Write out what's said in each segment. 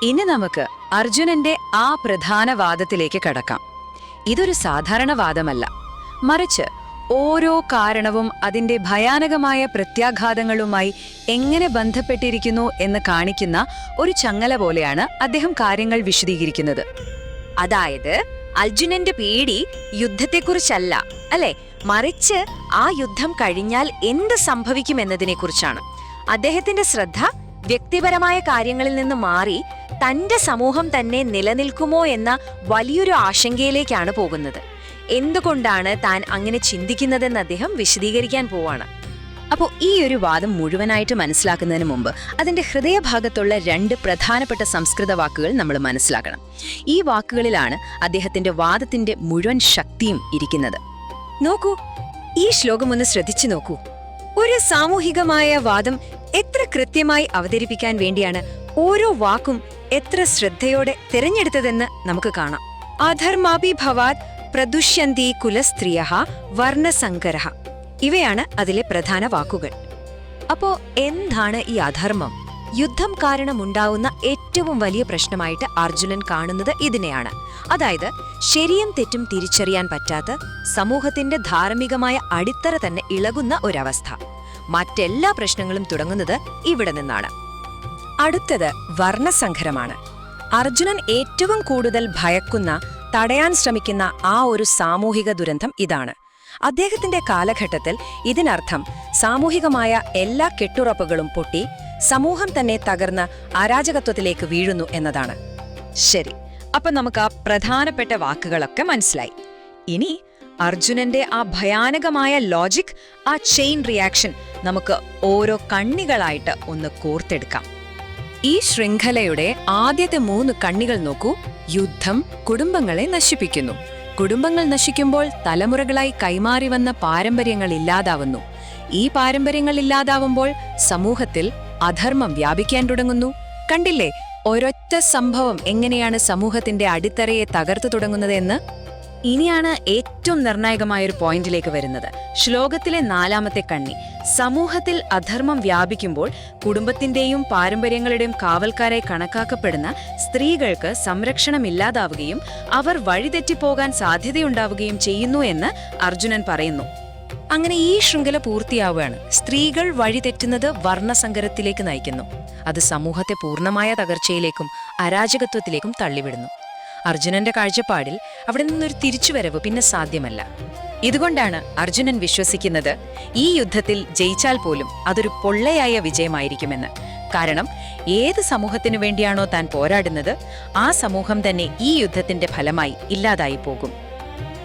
ഇനി നമുക്ക് അർജുനന്റെ ആ പ്രധാന വാദത്തിലേക്ക് കടക്കാം. ഇതൊരു സാധാരണ വാദമല്ല, മറിച്ച് ഓരോ കാരണവും അതിന്റെ ഭയാനകമായ പ്രത്യാഘാതങ്ങളുമായി എങ്ങനെ ബന്ധപ്പെട്ടിരിക്കുന്നു എന്ന് കാണിക്കുന്ന ഒരു ചങ്ങല പോലെയാണ് അദ്ദേഹം കാര്യങ്ങൾ വിശദീകരിക്കുന്നത്. അതായത് അർജുനന്റെ പേടി യുദ്ധത്തെക്കുറിച്ചല്ല, അല്ലെ, മറിച്ച് ആ യുദ്ധം കഴിഞ്ഞാൽ എന്ത് സംഭവിക്കുമെന്നതിനെക്കുറിച്ചാണ്. അദ്ദേഹത്തിന്റെ ശ്രദ്ധ വ്യക്തിപരമായ കാര്യങ്ങളിൽ നിന്ന് മാറി തന്റെ സമൂഹം തന്നെ നിലനിൽക്കുമോ എന്ന വലിയൊരു ആശങ്കയിലേക്കാണ് പോകുന്നത്. എന്തുകൊണ്ടാണ് താൻ അങ്ങനെ ചിന്തിക്കുന്നതെന്ന് അദ്ദേഹം വിശദീകരിക്കാൻ പോവാണ്. അപ്പോൾ ഈ ഒരു വാദം മുഴുവനായിട്ട് മനസ്സിലാക്കുന്നതിന് മുമ്പ് അതിന്റെ ഹൃദയഭാഗത്തുള്ള 2 പ്രധാനപ്പെട്ട സംസ്കൃത വാക്കുകൾ നമ്മൾ മനസ്സിലാക്കണം. ഈ വാക്കുകളിലാണ് അദ്ദേഹത്തിന്റെ വാദത്തിന്റെ മുഴുവൻ ശക്തിയും ഇരിക്കുന്നത്. നോക്കൂ, ഈ ശ്ലോകം ഒന്ന് ശ്രദ്ധിച്ചു നോക്കൂ. ഒരു സാമൂഹികമായ വാദം എത്ര കൃത്യമായി അവതരിപ്പിക്കാൻ വേണ്ടിയാണ് ഓരോ വാക്കും എത്ര ശ്രദ്ധയോടെ തിരഞ്ഞെടുത്തതെന്ന് നമുക്ക് കാണാം. അധർമാഭിഭവാത് പ്രദുഷ്യന്തി കുലസ്ത്രീയഃ വർണ്ണസങ്കരഃ, ഇവയാണ് അതിലെ പ്രധാന വാക്കുകൾ. അപ്പോ എന്താണ് ഈ അധർമ്മം? യുദ്ധം കാരണമുണ്ടാവുന്ന ഏറ്റവും വലിയ പ്രശ്നമായിട്ട് അർജുനൻ കാണുന്നത് ഇതിനെയാണ്. അതായത് ശരിയും തെറ്റും തിരിച്ചറിയാൻ പറ്റാത്ത സമൂഹത്തിന്റെ ധാർമ്മികമായ അടിത്തറ തന്നെ ഇളകുന്ന ഒരവസ്ഥ. മറ്റെല്ലാ പ്രശ്നങ്ങളും തുടങ്ങുന്നത് ഇവിടെ നിന്നാണ്. അടുത്തത് വർണ്ണസങ്കരമാണ്. അർജുനൻ ഏറ്റവും കൂടുതൽ ഭയക്കുന്ന, തടയാൻ ശ്രമിക്കുന്ന ആ ഒരു സാമൂഹിക ദുരന്തം ഇതാണ്. അദ്ദേഹത്തിന്റെ കാലഘട്ടത്തിൽ ഇതിനർത്ഥം സാമൂഹികമായ എല്ലാ കെട്ടുറപ്പുകളും പൊട്ടി സമൂഹം തന്നെ തകർന്ന അരാജകത്വത്തിലേക്ക് വീഴുന്നു എന്നതാണ്. ശരി, അപ്പൊ നമുക്ക് ആ പ്രധാനപ്പെട്ട വാക്കുകളൊക്കെ മനസ്സിലായി. ഇനി അർജുനന്റെ ആ ഭയാനകമായ ലോജിക്, ആ ചെയിൻ റിയാക്ഷൻ നമുക്ക് ഓരോ കണ്ണികളായിട്ട് ഒന്ന് കോർത്തെടുക്കാം. ഈ ശൃംഖലയുടെ ആദ്യത്തെ 3 കണ്ണികൾ നോക്കൂ. യുദ്ധം കുടുംബങ്ങളെ നശിപ്പിക്കുന്നു. കുടുംബങ്ങൾ നശിക്കുമ്പോൾ തലമുറകളായി കൈമാറി വന്ന പാരമ്പര്യങ്ങൾ ഇല്ലാതാവുന്നു. ഈ പാരമ്പര്യങ്ങൾ ഇല്ലാതാവുമ്പോൾ സമൂഹത്തിൽ അധർമ്മം വ്യാപിക്കാൻ തുടങ്ങുന്നു. കണ്ടില്ലേ, ഒരൊറ്റ സംഭവം എങ്ങനെയാണ് സമൂഹത്തിന്റെ അടിത്തറയെ തകർത്തു തുടങ്ങുന്നത് എന്ന്. ഇനിയാണ് ഏറ്റവും നിർണായകമായൊരു പോയിന്റിലേക്ക് വരുന്നത്. ശ്ലോകത്തിലെ 4ാമത്തെ കണ്ണി. സമൂഹത്തിൽ അധർമ്മം വ്യാപിക്കുമ്പോൾ കുടുംബത്തിന്റെയും പാരമ്പര്യങ്ങളുടെയും കാവൽക്കാരായി കണക്കാക്കപ്പെടുന്ന സ്ത്രീകൾക്ക് സംരക്ഷണമില്ലാതാവുകയും അവർ വഴിതെറ്റിപ്പോകാൻ സാധ്യതയുണ്ടാവുകയും ചെയ്യുന്നു എന്ന് അർജുനൻ പറയുന്നു. അങ്ങനെ ഈ ശൃംഖല പൂർത്തിയാവുകയാണ്. സ്ത്രീകൾ വഴിതെറ്റുന്നത് വർണ്ണസങ്കരത്തിലേക്ക് നയിക്കുന്നു. അത് സമൂഹത്തെ പൂർണ്ണമായ തകർച്ചയിലേക്കും അരാജകത്വത്തിലേക്കും തള്ളിവിടുന്നു. അർജുനന്റെ കാഴ്ചപ്പാടിൽ അവിടെ നിന്നൊരു തിരിച്ചുവരവ് പിന്നെ സാധ്യമല്ല. ഇതുകൊണ്ടാണ് അർജുനൻ വിശ്വസിക്കുന്നത് ഈ യുദ്ധത്തിൽ ജയിച്ചാൽ പോലും അതൊരു പൊള്ളയായ വിജയമായിരിക്കുമെന്ന്. കാരണം ഏത് സമൂഹത്തിനു വേണ്ടിയാണോ താൻ പോരാടുന്നത്, ആ സമൂഹം തന്നെ ഈ യുദ്ധത്തിന്റെ ഫലമായി ഇല്ലാതായി പോകും.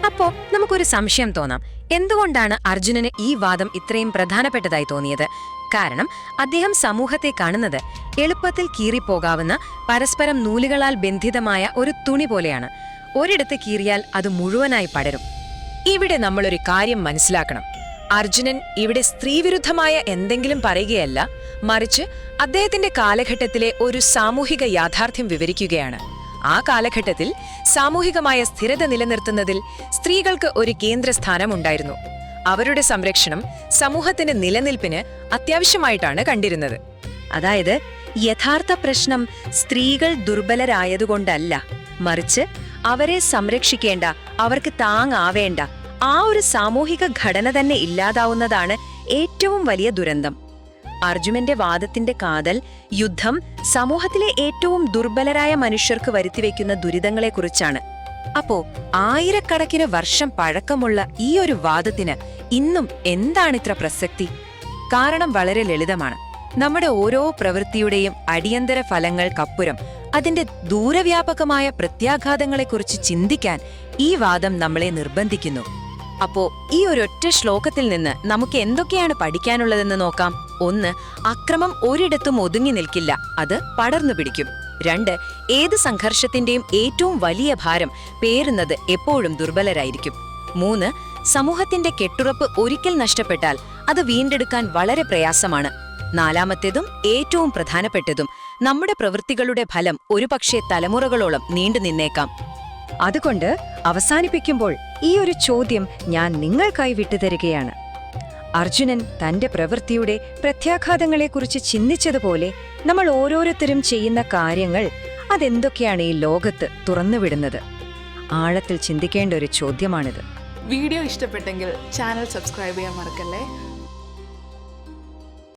അപ്പോ നമുക്കൊരു സംശയം തോന്നാം, എന്തുകൊണ്ടാണ് അർജുനന് ഈ വാദം ഇത്രയും പ്രധാനപ്പെട്ടതായി തോന്നിയത്? കാരണം അദ്ദേഹം സമൂഹത്തെ കാണുന്നത് എളുപ്പത്തിൽ കീറിപ്പോകാവുന്ന, പരസ്പരം നൂലുകളാൽ ബന്ധിതമായ ഒരു തുണി പോലെയാണ്. ഒരിടത്ത് കീറിയാൽ അത് മുഴുവനായി പടരും. ഇവിടെ നമ്മളൊരു കാര്യം മനസ്സിലാക്കണം. അർജുനൻ ഇവിടെ സ്ത്രീവിരുദ്ധമായ എന്തെങ്കിലും പറയുകയല്ല, മറിച്ച് അദ്ദേഹത്തിന്റെ കാലഘട്ടത്തിലെ ഒരു സാമൂഹിക യാഥാർത്ഥ്യം വിവരിക്കുകയാണ്. ആ കാലഘട്ടത്തിൽ സാമൂഹികമായ സ്ഥിരത നിലനിർത്തുന്നതിൽ സ്ത്രീകൾക്ക് ഒരു കേന്ദ്രസ്ഥാനം ഉണ്ടായിരുന്നു. അവരുടെ സംരക്ഷണം സമൂഹത്തിന്റെ നിലനിൽപ്പിന് അത്യാവശ്യമായിട്ടാണ് കണ്ടിരുന്നത്. അതായത് യഥാർത്ഥ പ്രശ്നം സ്ത്രീകൾ ദുർബലരായതുകൊണ്ടല്ല, മറിച്ച് അവരെ സംരക്ഷിക്കേണ്ട, അവർക്ക് താങ്ങാവേണ്ട ആ ഒരു സാമൂഹിക ഘടന തന്നെ ഇല്ലാതാവുന്നതാണ് ഏറ്റവും വലിയ ദുരന്തം. അർജുനന്റെ വാദത്തിന്റെ കാതൽ യുദ്ധം സമൂഹത്തിലെ ഏറ്റവും ദുർബലരായ മനുഷ്യർക്ക് വരുത്തിവെക്കുന്ന ദുരിതങ്ങളെക്കുറിച്ചാണ്. അപ്പോ ആയിരക്കണക്കിന് വർഷം പഴക്കമുള്ള ഈ ഒരു വാദത്തിന് ഇന്നും എന്താണിത്ര പ്രസക്തി? കാരണം വളരെ ലളിതമാണ്. നമ്മുടെ ഓരോ പ്രവൃത്തിയുടെയും അടിയന്തര ഫലങ്ങൾക്കപ്പുറം അതിന്റെ ദൂരവ്യാപകമായ പ്രത്യാഘാതങ്ങളെക്കുറിച്ച് ചിന്തിക്കാൻ ഈ വാദം നമ്മളെ നിർബന്ധിക്കുന്നു. അപ്പോ ഈ ഒരൊറ്റ ശ്ലോകത്തിൽ നിന്ന് നമുക്ക് എന്തൊക്കെയാണ് പഠിക്കാനുള്ളതെന്ന് നോക്കാം. 1, അക്രമം ഒരിടത്തും ഒതുങ്ങി നിൽക്കില്ല, അത് പടർന്നു പിടിക്കും. 2, ഏത് സംഘർഷത്തിന്റെയും ഏറ്റവും വലിയ ഭാരം പേറുന്നത് എപ്പോഴും ദുർബലരായിരിക്കും. 3, സമൂഹത്തിന്റെ കെട്ടുറപ്പ് ഒരിക്കൽ നഷ്ടപ്പെട്ടാൽ അത് വീണ്ടെടുക്കാൻ വളരെ പ്രയാസമാണ്. 4ാമത്തേതും ഏറ്റവും പ്രധാനപ്പെട്ടതും, നമ്മുടെ പ്രവൃത്തികളുടെ ഫലം ഒരുപക്ഷെ തലമുറകളോളം നീണ്ടു നിന്നേക്കാം. അതുകൊണ്ട് അവസാനിപ്പിക്കുമ്പോൾ ഈ ഒരു ചോദ്യം ഞാൻ നിങ്ങൾക്കായി വിട്ടുതരികയാണ്. അർജുനൻ തന്റെ പ്രവൃത്തിയുടെ പ്രത്യാഘാതങ്ങളെക്കുറിച്ച് ചിന്തിച്ചതുപോലെ നമ്മൾ ഓരോരുത്തരും ചെയ്യുന്ന കാര്യങ്ങൾ അതെന്തൊക്കെയാണ് ഈ ലോകത്ത് തുറന്നുവിടുന്നത്? ആഴത്തിൽ ചിന്തിക്കേണ്ട ഒരു ചോദ്യമാണിത്. വീഡിയോ ഇഷ്ടപ്പെട്ടെങ്കിൽ ചാനൽ സബ്സ്ക്രൈബ് ചെയ്യാൻ മറക്കല്ലേ.